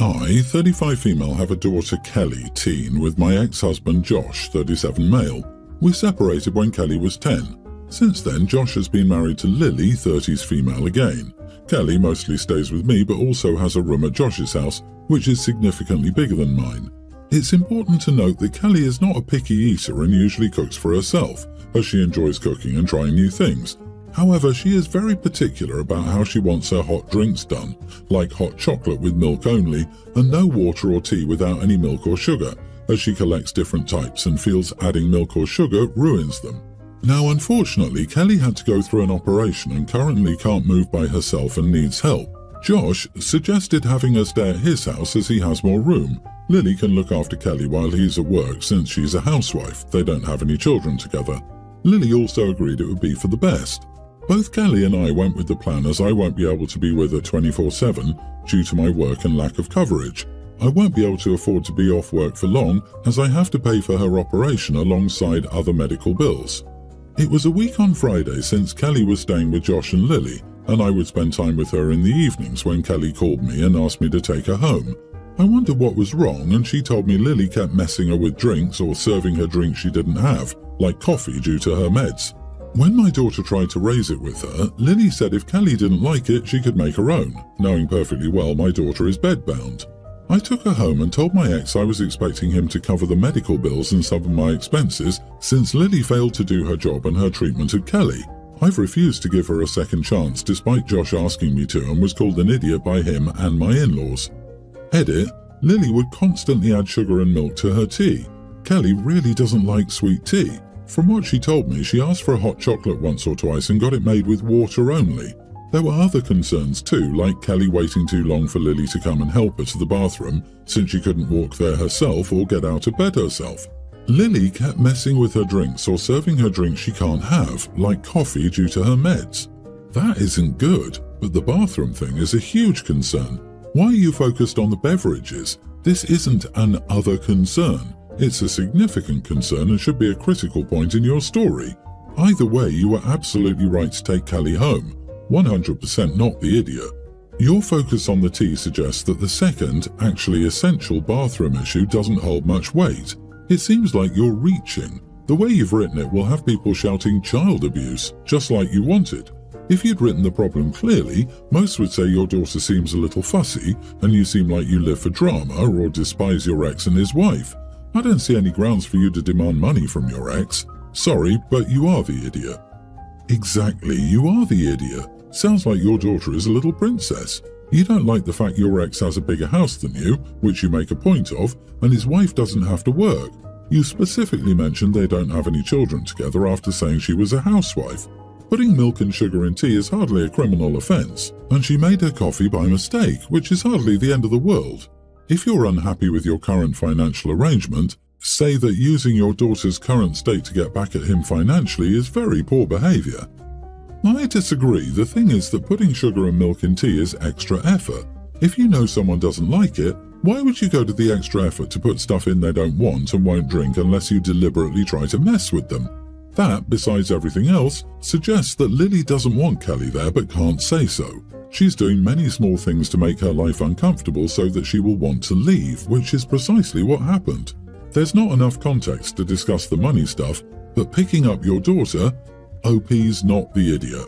I, 35 female, have a daughter Kelly, teen, with my ex-husband Josh, 37 male. We separated when Kelly was 10. Since then, Josh has been married to Lily, 30s female again. Kelly mostly stays with me but also has a room at Josh's house, which is significantly bigger than mine. It's important to note that Kelly is not a picky eater and usually cooks for herself, as she enjoys cooking and trying new things. However, she is very particular about how she wants her hot drinks done, like hot chocolate with milk only and no water or tea without any milk or sugar, as she collects different types and feels adding milk or sugar ruins them. Now, unfortunately, Kelly had to go through an operation and currently can't move by herself and needs help. Josh suggested having her stay at his house as he has more room. Lily can look after Kelly while he's at work since she's a housewife. They don't have any children together. Lily also agreed it would be for the best. Both Kelly and I went with the plan as I won't be able to be with her 24/7 due to my work and lack of coverage. I won't be able to afford to be off work for long as I have to pay for her operation alongside other medical bills. It was a week on Friday since Kelly was staying with Josh and Lily, and I would spend time with her in the evenings when Kelly called me and asked me to take her home. I wondered what was wrong, and she told me Lily kept messing her with drinks or serving her drinks she didn't have, like coffee due to her meds. When my daughter tried to raise it with her, Lily said if Kelly didn't like it, she could make her own, knowing perfectly well my daughter is bedbound. I took her home and told my ex I was expecting him to cover the medical bills and some of my expenses since Lily failed to do her job and her treatment of Kelly. I've refused to give her a second chance despite Josh asking me to and was called an idiot by him and my in-laws. Edit, Lily would constantly add sugar and milk to her tea. Kelly really doesn't like sweet tea. From what she told me, she asked for a hot chocolate once or twice and got it made with water only. There were other concerns too, like Kelly waiting too long for Lily to come and help her to the bathroom since she couldn't walk there herself or get out of bed herself. Lily kept messing with her drinks or serving her drinks she can't have, like coffee due to her meds. That isn't good, but the bathroom thing is a huge concern. Why are you focused on the beverages? This isn't an other concern. It's a significant concern and should be a critical point in your story. Either way, you were absolutely right to take Kelly home. 100% not the idiot. Your focus on the tea suggests that the second, actually essential bathroom issue doesn't hold much weight. It seems like you're reaching. The way you've written it will have people shouting child abuse, just like you wanted. If you'd written the problem clearly, most would say your daughter seems a little fussy and you seem like you live for drama or despise your ex and his wife. I don't see any grounds for you to demand money from your ex. Sorry, but you are the idiot. Exactly, you are the idiot. Sounds like your daughter is a little princess. You don't like the fact your ex has a bigger house than you, which you make a point of, and his wife doesn't have to work. You specifically mentioned they don't have any children together after saying she was a housewife. Putting milk and sugar in tea is hardly a criminal offense, and she made her coffee by mistake, which is hardly the end of the world. If you're unhappy with your current financial arrangement, say that using your daughter's current state to get back at him financially is very poor behavior. I disagree. The thing is that putting sugar and milk in tea is extra effort. If you know someone doesn't like it, why would you go to the extra effort to put stuff in they don't want and won't drink unless you deliberately try to mess with them? That, besides everything else, suggests that Lily doesn't want Kelly there but can't say so. She's doing many small things to make her life uncomfortable so that she will want to leave, which is precisely what happened. There's not enough context to discuss the money stuff, but picking up your daughter, OP's not the idiot.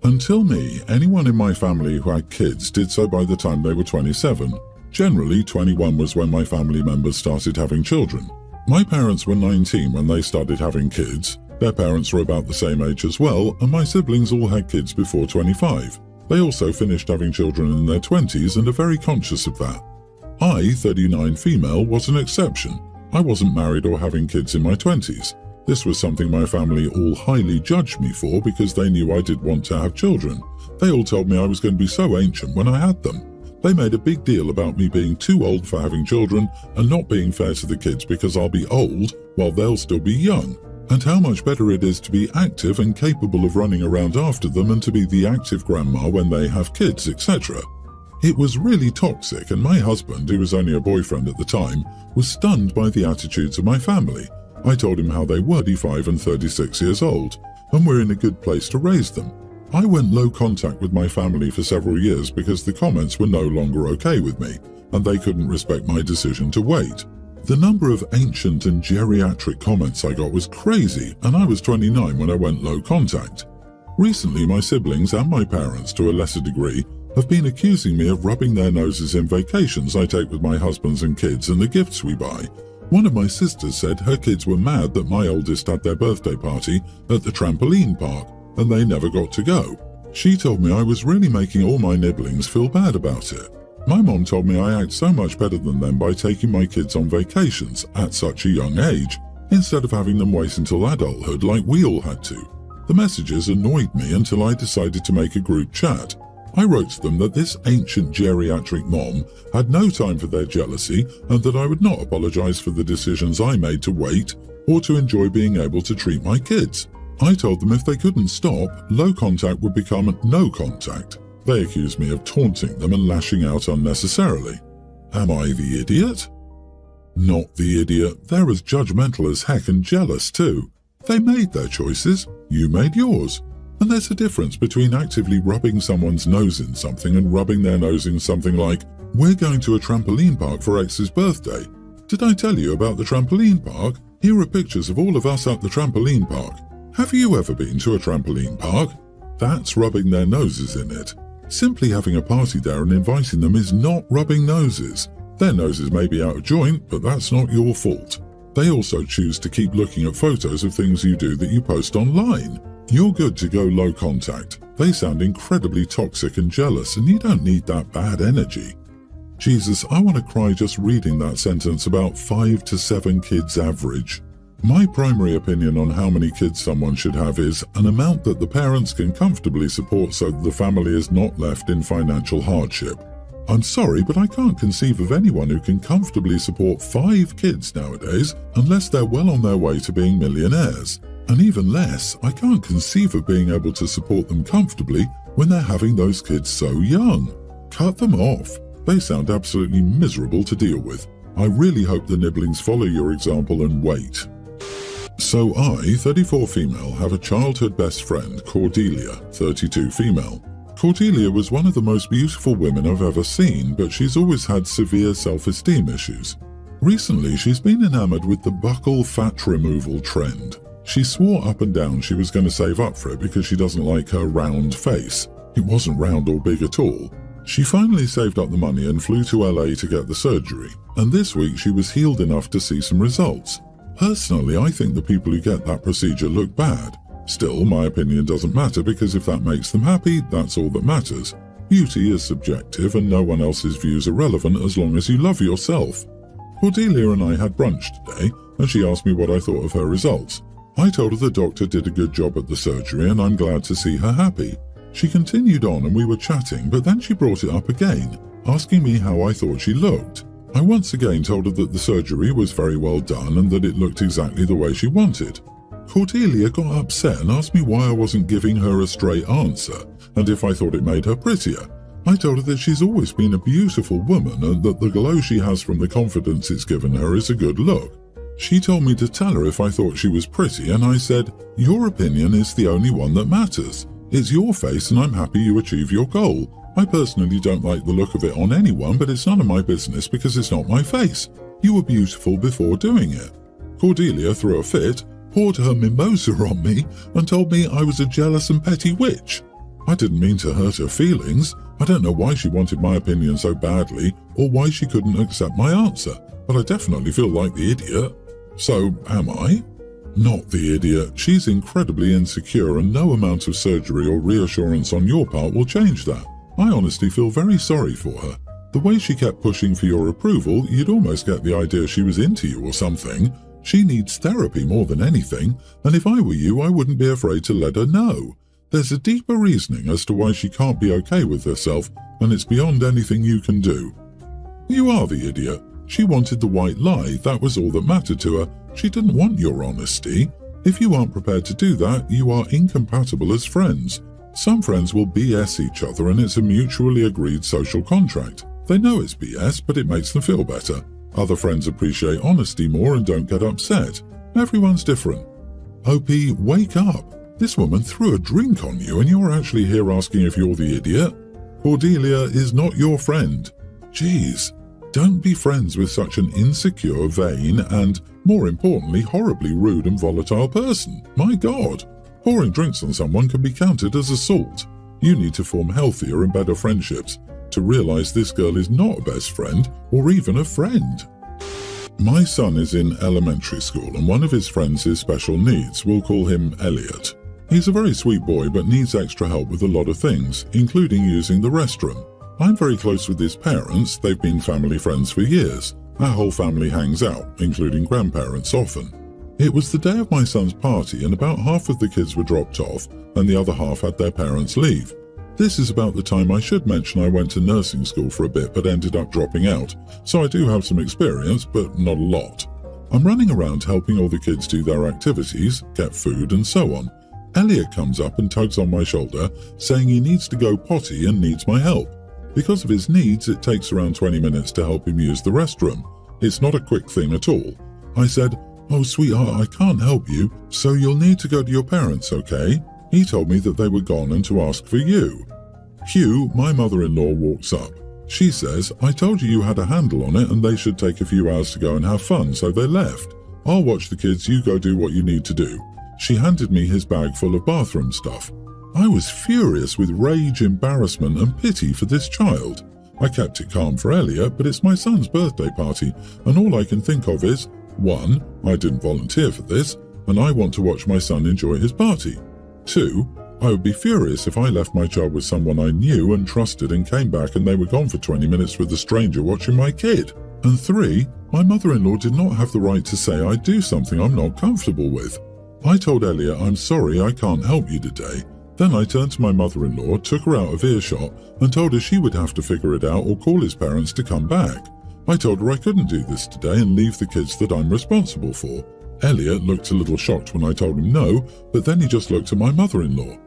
Until me, anyone in my family who had kids did so by the time they were 27. Generally, 21 was when my family members started having children. My parents were 19 when they started having kids. Their parents were about the same age as well, and my siblings all had kids before 25. They also finished having children in their 20s and are very conscious of that. I, 39 female, was an exception. I wasn't married or having kids in my 20s. This was something my family all highly judged me for because they knew I did want to have children. They all told me I was going to be so ancient when I had them. They made a big deal about me being too old for having children and not being fair to the kids because I'll be old while they'll still be young, and how much better it is to be active and capable of running around after them and to be the active grandma when they have kids, etc. It was really toxic, and my husband, who was only a boyfriend at the time, was stunned by the attitudes of my family. I told him how they were 35 and 36 years old, and were in a good place to raise them. I went low contact with my family for several years because the comments were no longer okay with me, and they couldn't respect my decision to wait. The number of ancient and geriatric comments I got was crazy, and I was 29 when I went low contact. Recently, my siblings and my parents, to a lesser degree, have been accusing me of rubbing their noses in vacations I take with my husbands and kids and the gifts we buy. One of my sisters said her kids were mad that my oldest had their birthday party at the trampoline park and they never got to go. She told me I was really making all my nibblings feel bad about it. My mom told me I act so much better than them by taking my kids on vacations at such a young age, instead of having them wait until adulthood like we all had to. The messages annoyed me until I decided to make a group chat. I wrote to them that this ancient geriatric mom had no time for their jealousy and that I would not apologize for the decisions I made to wait or to enjoy being able to treat my kids. I told them if they couldn't stop, low contact would become no contact. They accused me of taunting them and lashing out unnecessarily. Am I the idiot? Not the idiot. They're as judgmental as heck and jealous too. They made their choices. You made yours. And there's a difference between actively rubbing someone's nose in something and rubbing their nose in something like, we're going to a trampoline park for X's birthday. Did I tell you about the trampoline park? Here are pictures of all of us at the trampoline park. Have you ever been to a trampoline park? That's rubbing their noses in it. Simply having a party there and inviting them is not rubbing noses. Their noses may be out of joint, but that's not your fault. They also choose to keep looking at photos of things you do that you post online. You're good to go low contact. They sound incredibly toxic and jealous, and you don't need that bad energy. Jesus, I want to cry just reading that sentence about 5 to 7 kids average. My primary opinion on how many kids someone should have is an amount that the parents can comfortably support so that the family is not left in financial hardship. I'm sorry, but I can't conceive of anyone who can comfortably support 5 kids nowadays unless they're well on their way to being millionaires. And even less, I can't conceive of being able to support them comfortably when they're having those kids so young. Cut them off. They sound absolutely miserable to deal with. I really hope the nibblings follow your example and wait. So I, 34 female, have a childhood best friend, Cordelia, 32 female. Cordelia was one of the most beautiful women I've ever seen, but she's always had severe self-esteem issues. Recently, she's been enamored with the buccal fat removal trend. She swore up and down she was going to save up for it because she doesn't like her round face. It wasn't round or big at all. She finally saved up the money and flew to LA to get the surgery, and this week she was healed enough to see some results. Personally, I think the people who get that procedure look bad. Still, my opinion doesn't matter because if that makes them happy, that's all that matters. Beauty is subjective and no one else's views are relevant as long as you love yourself. Cordelia and I had brunch today, and she asked me what I thought of her results. I told her the doctor did a good job at the surgery and I'm glad to see her happy. She continued on and we were chatting, but then she brought it up again, asking me how I thought she looked. I once again told her that the surgery was very well done and that it looked exactly the way she wanted. Cordelia got upset and asked me why I wasn't giving her a straight answer and if I thought it made her prettier. I told her that she's always been a beautiful woman and that the glow she has from the confidence it's given her is a good look. She told me to tell her if I thought she was pretty, and I said, your opinion is the only one that matters. It's your face and I'm happy you achieve your goal. I personally don't like the look of it on anyone, but it's none of my business because it's not my face. You were beautiful before doing it. Cordelia threw a fit, poured her mimosa on me, and told me I was a jealous and petty witch. I didn't mean to hurt her feelings. I don't know why she wanted my opinion so badly, or why she couldn't accept my answer, but I definitely feel like the idiot. So, am I? Not the idiot. She's incredibly insecure and no amount of surgery or reassurance on your part will change that. I honestly feel very sorry for her. The way she kept pushing for your approval, you'd almost get the idea she was into you or something. She needs therapy more than anything, and if I were you, I wouldn't be afraid to let her know. There's a deeper reasoning as to why she can't be okay with herself, and it's beyond anything you can do. You are the idiot. She wanted the white lie, that was all that mattered to her. She didn't want your honesty. If you aren't prepared to do that, you are incompatible as friends. Some friends will BS each other and it's a mutually agreed social contract. They know it's BS, but it makes them feel better. Other friends appreciate honesty more and don't get upset. Everyone's different. OP, wake up. This woman threw a drink on you and you're actually here asking if you're the idiot. Cordelia is not your friend. Jeez. Don't be friends with such an insecure, vain, and, more importantly, horribly rude and volatile person. My God! Pouring drinks on someone can be counted as assault. You need to form healthier and better friendships to realize this girl is not a best friend or even a friend. My son is in elementary school and one of his friends is special needs. We'll call him Elliot. He's a very sweet boy but needs extra help with a lot of things, including using the restroom. I'm very close with his parents. They've been family friends for years. Our whole family hangs out, including grandparents often. It was the day of my son's party and about half of the kids were dropped off and the other half had their parents leave. This is about the time I should mention I went to nursing school for a bit but ended up dropping out, so I do have some experience, but not a lot. I'm running around helping all the kids do their activities, get food and so on. Elliot comes up and tugs on my shoulder, saying he needs to go potty and needs my help. Because of his needs, it takes around 20 minutes to help him use the restroom. It's not a quick thing at all. I said, "Oh, sweetheart, I can't help you, so you'll need to go to your parents, okay?" He told me that they were gone and to ask for you. Hugh, my mother-in-law, walks up. She says, "I told you you had a handle on it and they should take a few hours to go and have fun, so they left. I'll watch the kids, you go do what you need to do." She handed me his bag full of bathroom stuff. I was furious with rage, embarrassment and pity for this child. I kept it calm for Elliot, but it's my son's birthday party and all I can think of is, 1. I didn't volunteer for this and I want to watch my son enjoy his party. 2. I would be furious if I left my child with someone I knew and trusted and came back and they were gone for 20 minutes with a stranger watching my kid. And 3. My mother-in-law did not have the right to say I do something I'm not comfortable with. I told Elliot I'm sorry I can't help you today. Then I turned to my mother-in-law, took her out of earshot and told her she would have to figure it out or call his parents to come back. I told her I couldn't do this today and leave the kids that I'm responsible for. Elliot looked a little shocked when I told him no, but then he just looked at my mother-in-law.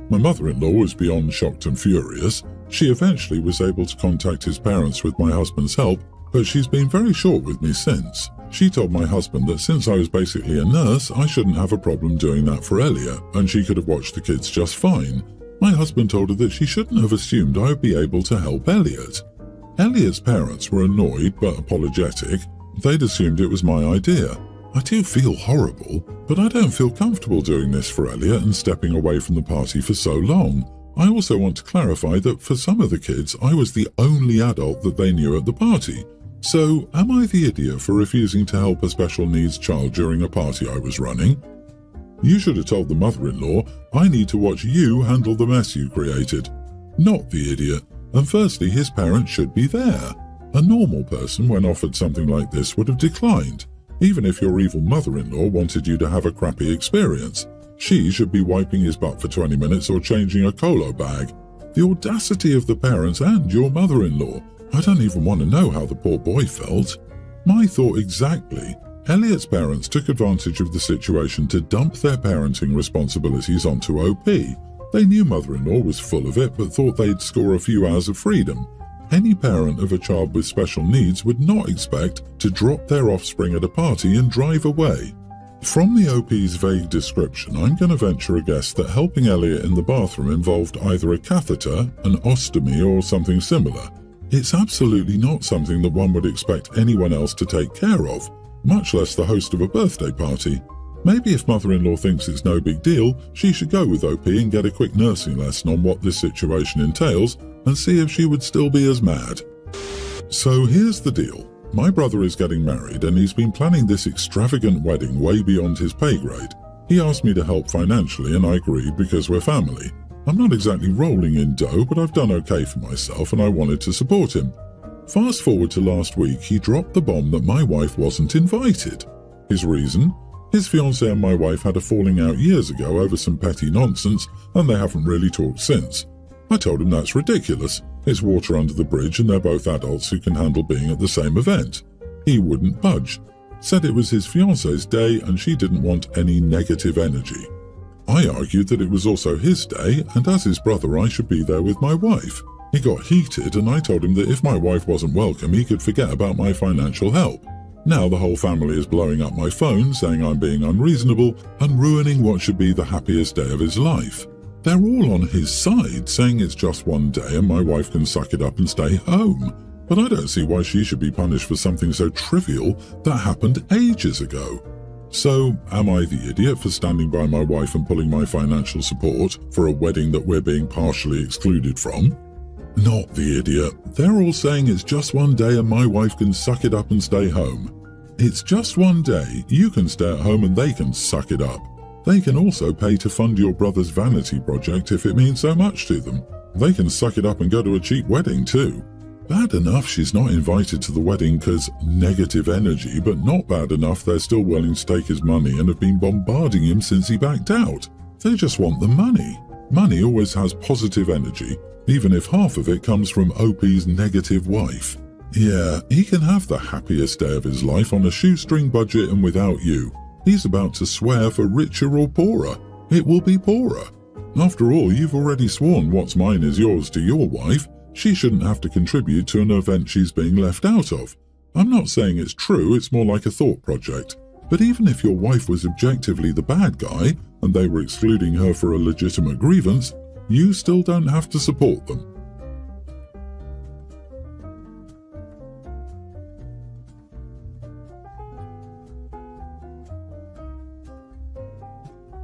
My mother-in-law was beyond shocked and furious. She eventually was able to contact his parents with my husband's help, but she's been very short with me since. She told my husband that since I was basically a nurse, I shouldn't have a problem doing that for Elliot, and she could have watched the kids just fine. My husband told her that she shouldn't have assumed I would be able to help Elliot. Elliot's parents were annoyed but apologetic. They'd assumed it was my idea. I do feel horrible, but I don't feel comfortable doing this for Elliot and stepping away from the party for so long. I also want to clarify that for some of the kids, I was the only adult that they knew at the party. So, am I the idiot for refusing to help a special needs child during a party I was running? You should have told the mother-in-law, I need to watch you handle the mess you created. Not the idiot. And firstly, his parents should be there. A normal person, when offered something like this, would have declined. Even if your evil mother-in-law wanted you to have a crappy experience. She should be wiping his butt for 20 minutes or changing a colo bag. The audacity of the parents and your mother-in-law. I don't even want to know how the poor boy felt. My thought exactly. Elliot's parents took advantage of the situation to dump their parenting responsibilities onto OP. They knew mother-in-law was full of it but thought they'd score a few hours of freedom. Any parent of a child with special needs would not expect to drop their offspring at a party and drive away. From the OP's vague description, I'm going to venture a guess that helping Elliot in the bathroom involved either a catheter, an ostomy or something similar. It's absolutely not something that one would expect anyone else to take care of, much less the host of a birthday party. Maybe if mother-in-law thinks it's no big deal, she should go with OP and get a quick nursing lesson on what this situation entails and see if she would still be as mad. So here's the deal. My brother is getting married and he's been planning this extravagant wedding way beyond his pay grade. He asked me to help financially and I agreed because we're family. I'm not exactly rolling in dough, but I've done okay for myself and I wanted to support him. Fast forward to last week, he dropped the bomb that my wife wasn't invited. His reason? His fiancée and my wife had a falling out years ago over some petty nonsense and they haven't really talked since. I told him that's ridiculous. It's water under the bridge and they're both adults who can handle being at the same event. He wouldn't budge. Said it was his fiancée's day and she didn't want any negative energy. I argued that it was also his day and as his brother I should be there with my wife. He got heated and I told him that if my wife wasn't welcome he could forget about my financial help. Now the whole family is blowing up my phone saying I'm being unreasonable and ruining what should be the happiest day of his life. They're all on his side saying it's just one day and my wife can suck it up and stay home. but I don't see why she should be punished for something so trivial that happened ages ago. So, am I the idiot for standing by my wife and pulling my financial support for a wedding that we're being partially excluded from? Not the idiot. They're all saying it's just one day and my wife can suck it up and stay home. It's just one day. You can stay at home and they can suck it up. They can also pay to fund your brother's vanity project if it means so much to them. They can suck it up and go to a cheap wedding too. Bad enough she's not invited to the wedding because negative energy, but not bad enough they're still willing to take his money and have been bombarding him since he backed out. They just want the money. Money always has positive energy, even if half of it comes from OP's negative wife. Yeah, he can have the happiest day of his life on a shoestring budget and without you. He's about to swear for richer or poorer. It will be poorer. After all, you've already sworn what's mine is yours to your wife. She shouldn't have to contribute to an event she's being left out of. I'm not saying it's true, it's more like a thought project. But even if your wife was objectively the bad guy, and they were excluding her for a legitimate grievance, you still don't have to support them.